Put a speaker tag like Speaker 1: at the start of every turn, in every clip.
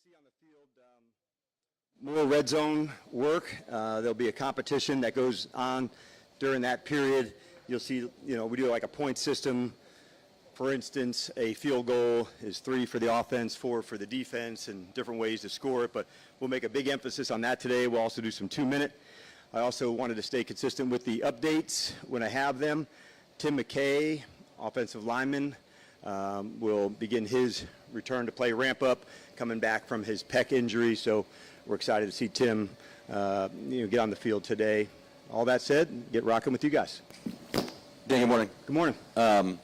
Speaker 1: see on the field more red zone work. There'll be a competition that goes on during that period. You'll see, we do like a point system. For instance, a field goal is 3 for the offense, 4 for the defense, and different ways to score it. But we'll make a big emphasis on that today. We'll also do some 2-minute. I also wanted to stay consistent with the updates when I have them. Tim McKay, offensive lineman, will begin his return to play ramp up, coming back from his pec injury. So we're excited to see Tim get on the field today. All that said, get rocking with you guys.
Speaker 2: Dan, good morning.
Speaker 1: Good morning.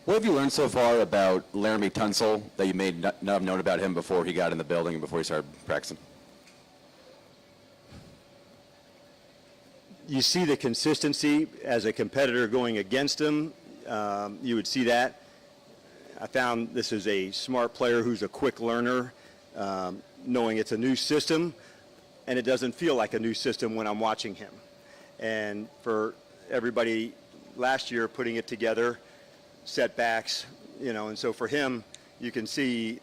Speaker 2: What have you learned so far about Laramie Tunsil that you may not have known about him before he got in the building and before he started practicing?
Speaker 1: You see the consistency as a competitor going against him. You would see that. I found this is a smart player who's a quick learner, knowing it's a new system, and it doesn't feel like a new system when I'm watching him. And for everybody last year putting it together, setbacks, and so for him, you can see,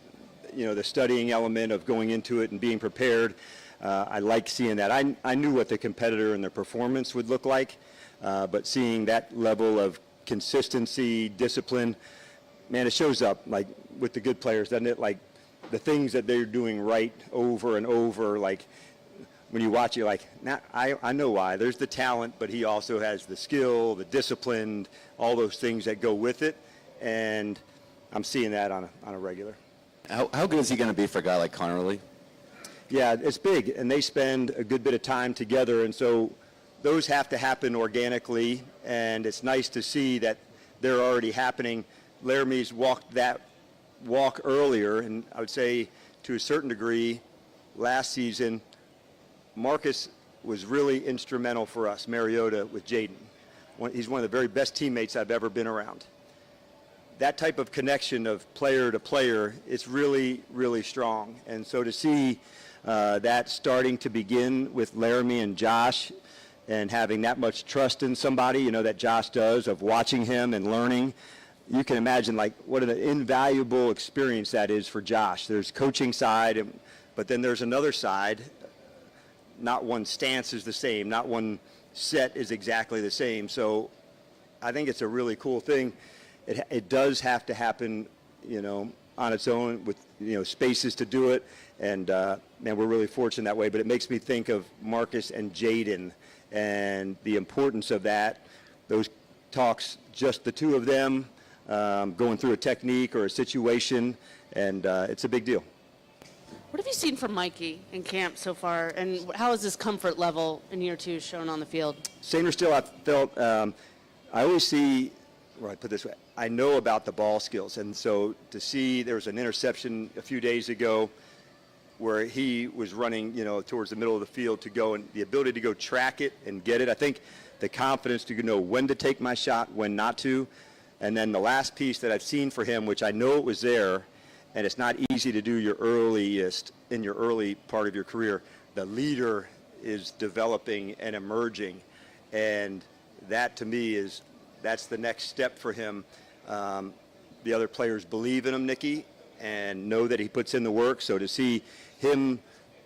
Speaker 1: the studying element of going into it and being prepared. I like seeing that. I knew what the competitor and their performance would look like, but seeing that level of consistency, discipline, man, it shows up like with the good players, doesn't it? Like the things that they're doing right over and over, like when you watch it, like, now I know why. There's the talent, but he also has the skill, the discipline, all those things that go with it, and I'm seeing that on a regular.
Speaker 2: How good is he going to be for a guy like Connerly?
Speaker 1: Yeah, it's big, and they spend a good bit of time together, and so those have to happen organically, and it's nice to see that they're already happening. Laramie's walked that walk earlier, and I would say to a certain degree last season, Marcus was really instrumental for us, Mariota, with Jaden. He's one of the very best teammates I've ever been around. That type of connection of player to player is really, really strong. And so to see that starting to begin with Laramie and Josh and having that much trust in somebody, that Josh does, of watching him and learning, you can imagine like what an invaluable experience that is for Josh. There's coaching side, but then there's another side. Not one stance is the same. Not one set is exactly the same. So I think it's a really cool thing. It does have to happen, on its own with, spaces to do it. And, man, we're really fortunate that way. But it makes me think of Marcus and Jaden and the importance of that. Those talks, just the two of them, going through a technique or a situation, and it's a big deal.
Speaker 3: What have you seen from Mikey in camp so far, and how is his comfort level in year 2 shown on the field?
Speaker 1: Same or still, I felt, I always see, I put this way, I know about the ball skills, and so to see there was an interception a few days ago where he was running, towards the middle of the field to go, and the ability to go track it and get it. I think the confidence to know when to take my shot, when not to, and then the last piece that I've seen for him, which I know it was there, and it's not easy to do your earliest in your early part of your career. The leader is developing and emerging, and that to me that's the next step for him. The other players believe in him, Nikki, and know that he puts in the work. So to see him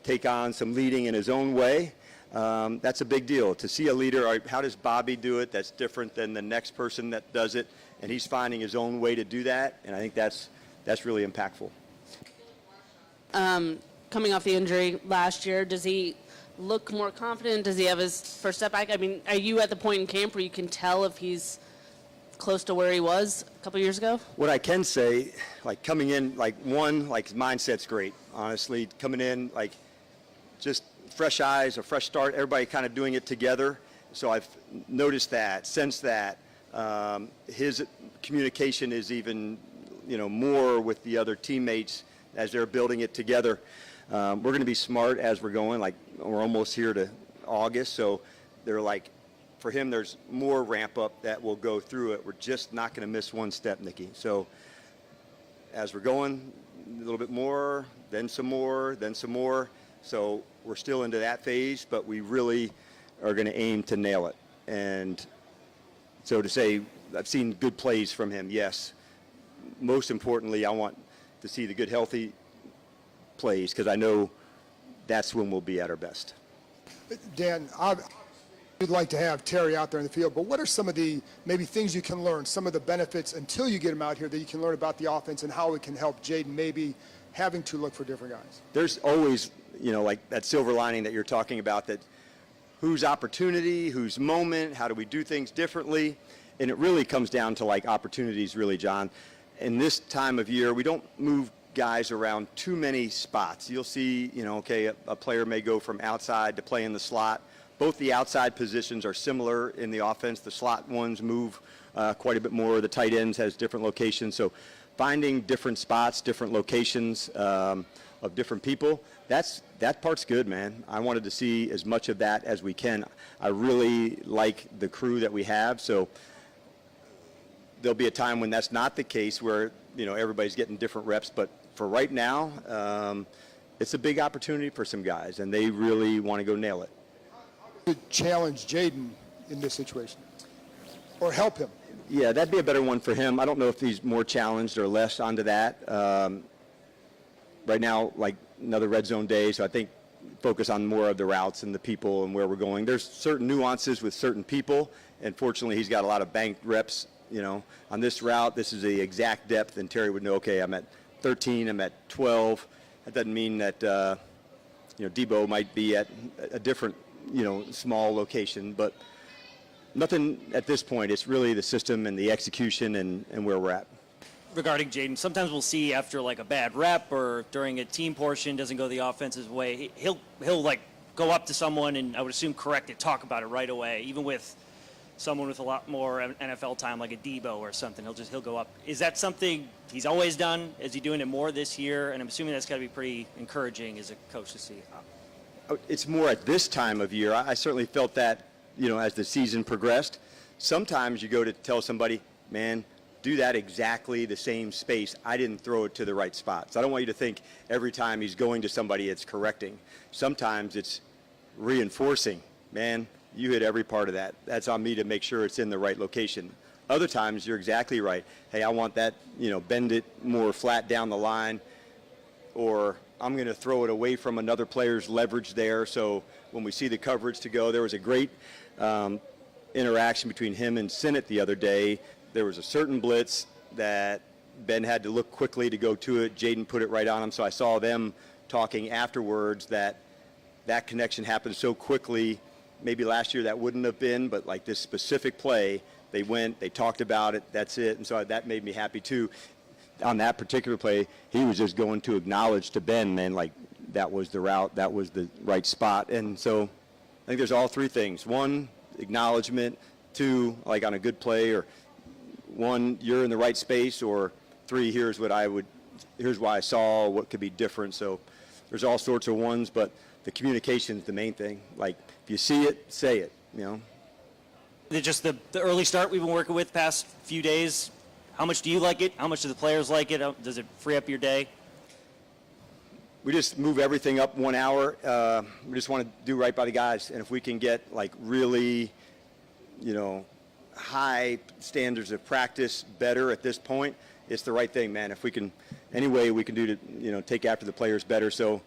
Speaker 1: take on some leading in his own way, that's a big deal. To see a leader, how does Bobby do it? That's different than the next person that does it, and he's finding his own way to do that, and I think that's really impactful.
Speaker 3: Coming off the injury last year, does he look more confident? Does he have his first step back? I mean, are you at the point in camp where you can tell if he's close to where he was a couple years ago?
Speaker 1: What I can say, like coming in, his mindset's great, honestly. Coming in, just fresh eyes, a fresh start, everybody kind of doing it together. So I've noticed that, sensed that. His communication is even more with the other teammates as they're building it together. We're going to be smart as we're going. We're almost here to August, so they're for him, there's more ramp up that will go through it. We're just not going to miss one step, Nikki. So as we're going, a little bit more, then some more, then some more. So we're still into that phase, but we really are going to aim to nail it. And so to say, I've seen good plays from him, yes. Most importantly, I want to see the good, healthy plays because I know that's when we'll be at our best.
Speaker 4: Dan, you'd like to have Terry out there in the field, but what are some of the maybe things you can learn, some of the benefits until you get him out here that you can learn about the offense and how it can help Jaden maybe having to look for different guys?
Speaker 1: There's always, like that silver lining that you're talking about, that whose opportunity, whose moment, how do we do things differently? And it really comes down to like opportunities, really, John. In this time of year, we don't move guys around too many spots. You'll see, a player may go from outside to play in the slot. Both the outside positions are similar in the offense. The slot ones move quite a bit more. The tight ends has different locations. So finding different spots, different locations of different people, that part's good, man. I wanted to see as much of that as we can. I really like the crew that we have. So there'll be a time when that's not the case where, everybody's getting different reps. But for right now, it's a big opportunity for some guys, and they really want to go nail it.
Speaker 4: To challenge Jaden in this situation or help him?
Speaker 1: Yeah, that'd be a better one for him. I don't know if he's more challenged or less onto that. Right now, like another red zone day, so I think focus on more of the routes and the people and where we're going. There's certain nuances with certain people, and fortunately he's got a lot of banked reps. On this route, this is the exact depth, and Terry would know, okay, I'm at 13, I'm at 12. That doesn't mean that, Debo might be at a different, small location, but nothing at this point. It's really the system and the execution and where we're at.
Speaker 5: Regarding Jaden, sometimes we'll see after like a bad rep or during a team portion doesn't go the offense's way, he'll like go up to someone and I would assume correct it, talk about it right away, even with someone with a lot more NFL time like a Debo or something. He'll go up. Is that something he's always done? Is he doing it more this year? And I'm assuming that's got to be pretty encouraging as a coach to see.
Speaker 1: It's more at this time of year. I certainly felt that, as the season progressed. Sometimes you go to tell somebody, man, do that exactly the same space. I didn't throw it to the right spot. So I don't want you to think every time he's going to somebody it's correcting. Sometimes it's reinforcing. Man, you hit every part of that. That's on me to make sure it's in the right location. Other times you're exactly right. Hey, I want that, bend it more flat down the line, or I'm going to throw it away from another player's leverage there. So when we see the coverage to go, there was a great interaction between him and Sinnott the other day. There was a certain blitz that Ben had to look quickly to go to it. Jaden put it right on him. So I saw them talking afterwards that connection happened so quickly. Maybe last year that wouldn't have been, but like this specific play, they went, they talked about it, that's it. And so that made me happy too. On that particular play, he was just going to acknowledge to Ben, man, like that was the route, that was the right spot. And so I think there's all three things. One, acknowledgement. Two, like on a good play, or one, you're in the right space, or three, here's why I saw what could be different. So there's all sorts of ones, but the communication's the main thing. Like if you see it, say it,
Speaker 5: Just the early start we've been working with past few days, how much do you like it? How much do the players like it? Does it free up your day?
Speaker 1: We just move everything up 1 hour. We just want to do right by the guys. And if we can get like really, high standards of practice better at this point, it's the right thing, man. If we can, any way we can do to, take after the players better. So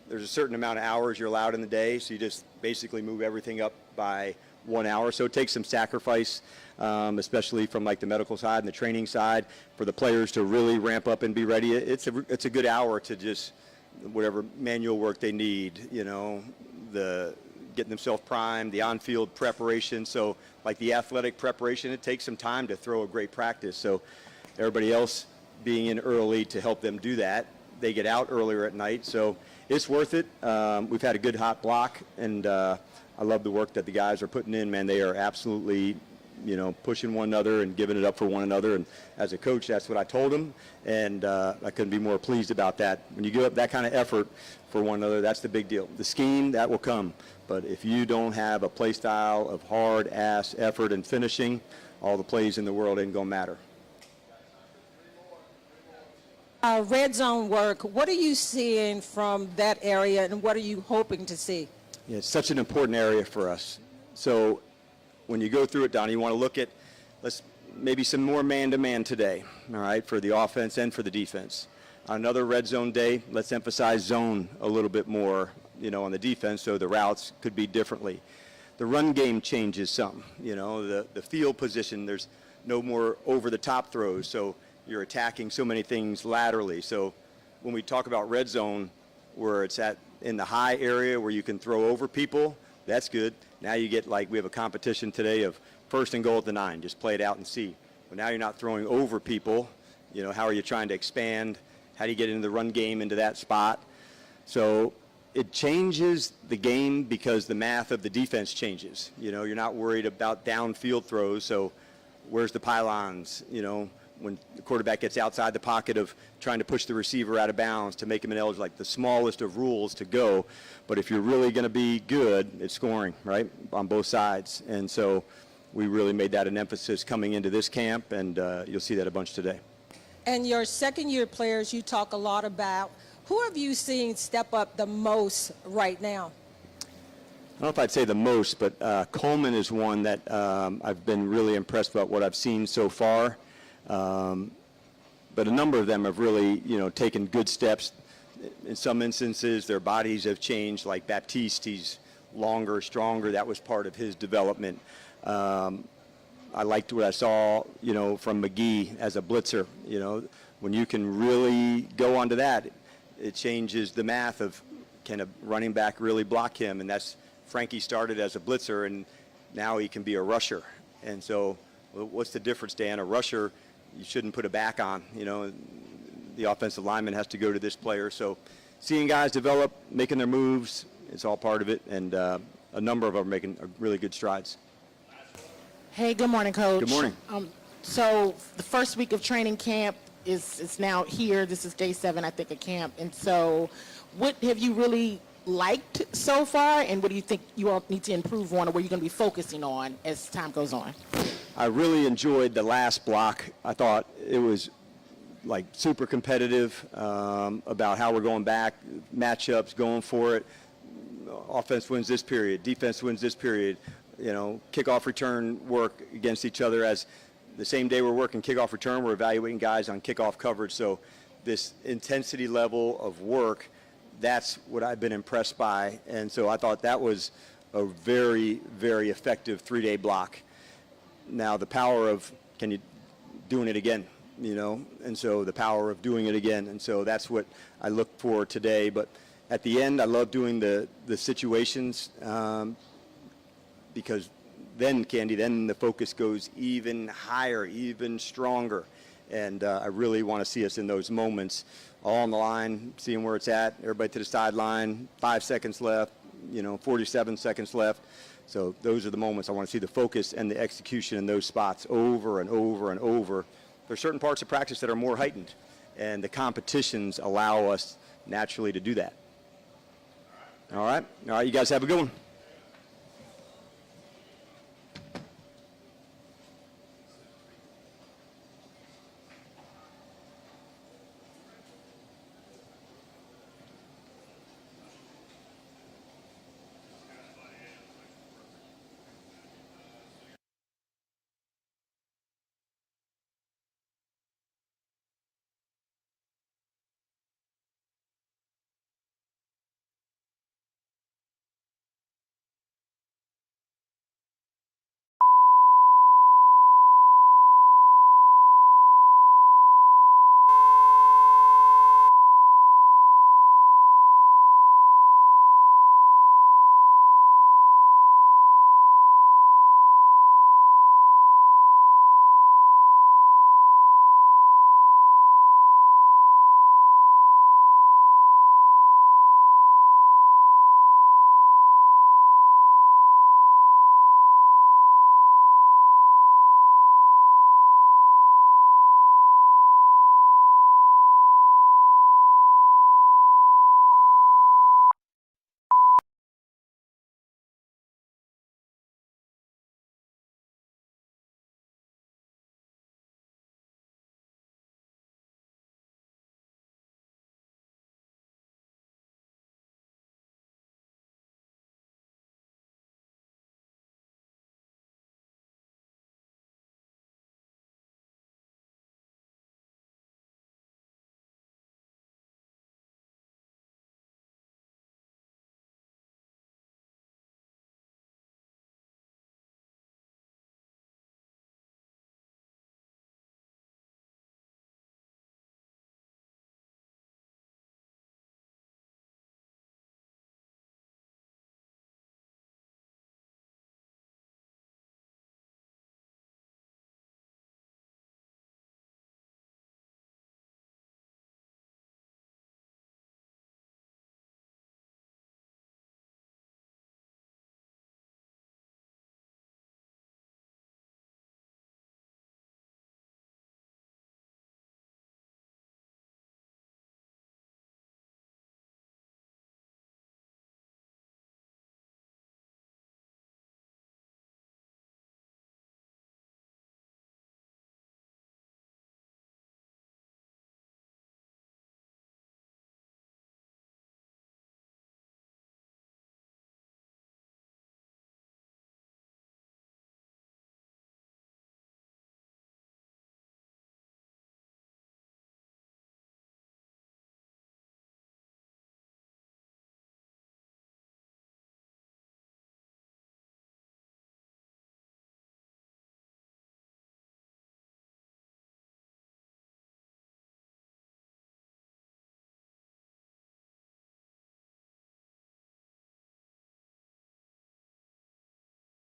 Speaker 1: there's a certain amount of hours you're allowed in the day. So you just basically move everything up by 1 hour. So it takes some sacrifice, especially from like the medical side and the training side, for the players to really ramp up and be ready. It's a good hour to just whatever manual work they need, the getting themselves primed, the on-field preparation. So like the athletic preparation, it takes some time to throw a great practice. So everybody else being in early to help them do that. They get out earlier at night. So it's worth it. We've had a good hot block, and I love the work that the guys are putting in, man. They are absolutely, pushing one another and giving it up for one another. And as a coach, that's what I told them, and I couldn't be more pleased about that. When you give up that kind of effort for one another, that's the big deal. The scheme, that will come. But if you don't have a play style of hard-ass effort and finishing, all the plays in the world ain't going to matter.
Speaker 6: Red zone work, what are you seeing from that area, and what are you hoping to see?
Speaker 1: Yeah, it's such an important area for us. So when you go through it, Donnie, you want to look at maybe some more man-to-man today, all right, for the offense and for the defense. On another red zone day, let's emphasize zone a little bit more, on the defense, so the routes could be differently. The run game changes some, the field position, there's no more over-the-top throws, so you're attacking so many things laterally. So when we talk about red zone, where it's in the high area where you can throw over people, that's good. Now you get, we have a competition today of 1st and goal at the 9, just play it out and see. But now you're not throwing over people. How are you trying to expand? How do you get into the run game into that spot? So it changes the game because the math of the defense changes. You're not worried about downfield throws, so where's the pylons? When the quarterback gets outside the pocket of trying to push the receiver out of bounds to make him ineligible, the smallest of rules to go. But if you're really going to be good, it's scoring, right, on both sides. And so we really made that an emphasis coming into this camp, and you'll see that a bunch today.
Speaker 6: And your second-year players, you talk a lot about. Who have you seen step up the most right now?
Speaker 1: I don't know if I'd say the most, but Coleman is one that I've been really impressed about what I've seen so far. But a number of them have really, taken good steps. In some instances, their bodies have changed, like Baptiste, he's longer, stronger. That was part of his development. I liked what I saw, from McGee as a blitzer. When you can really go onto that, it changes the math of can a running back really block him? And that's Frankie started as a blitzer, and now he can be a rusher. And so what's the difference, Dan? A rusher, you shouldn't put a back on. The offensive lineman has to go to this player. So seeing guys develop, making their moves, it's all part of it. And a number of them are making really good strides.
Speaker 7: Hey, good morning, Coach.
Speaker 1: Good morning.
Speaker 7: So the first week of training camp is now here. This is day 7, I think, of camp. And so what have you really liked so far, and what do you think you all need to improve on, or what you're going to be focusing on as time goes on?
Speaker 1: I really enjoyed the last block. I thought it was super competitive about how we're going back, matchups, going for it. Offense wins this period, defense wins this period. Kickoff return work against each other. As the same day we're working kickoff return, we're evaluating guys on kickoff coverage. So this intensity level of work, that's what I've been impressed by. And so I thought that was a very, very effective 3-day block. Now the power of doing it again, and so the power of doing it again. And so that's what I look for today. But at the end, I love doing the situations because then, Candy, then the focus goes even higher, even stronger. And I really want to see us in those moments, all on the line, seeing where it's at, everybody to the sideline, 5 seconds left, 47 seconds left. So those are the moments I want to see the focus and the execution in those spots over and over and over. There are certain parts of practice that are more heightened, and the competitions allow us naturally to do that. All right, you guys have a good one.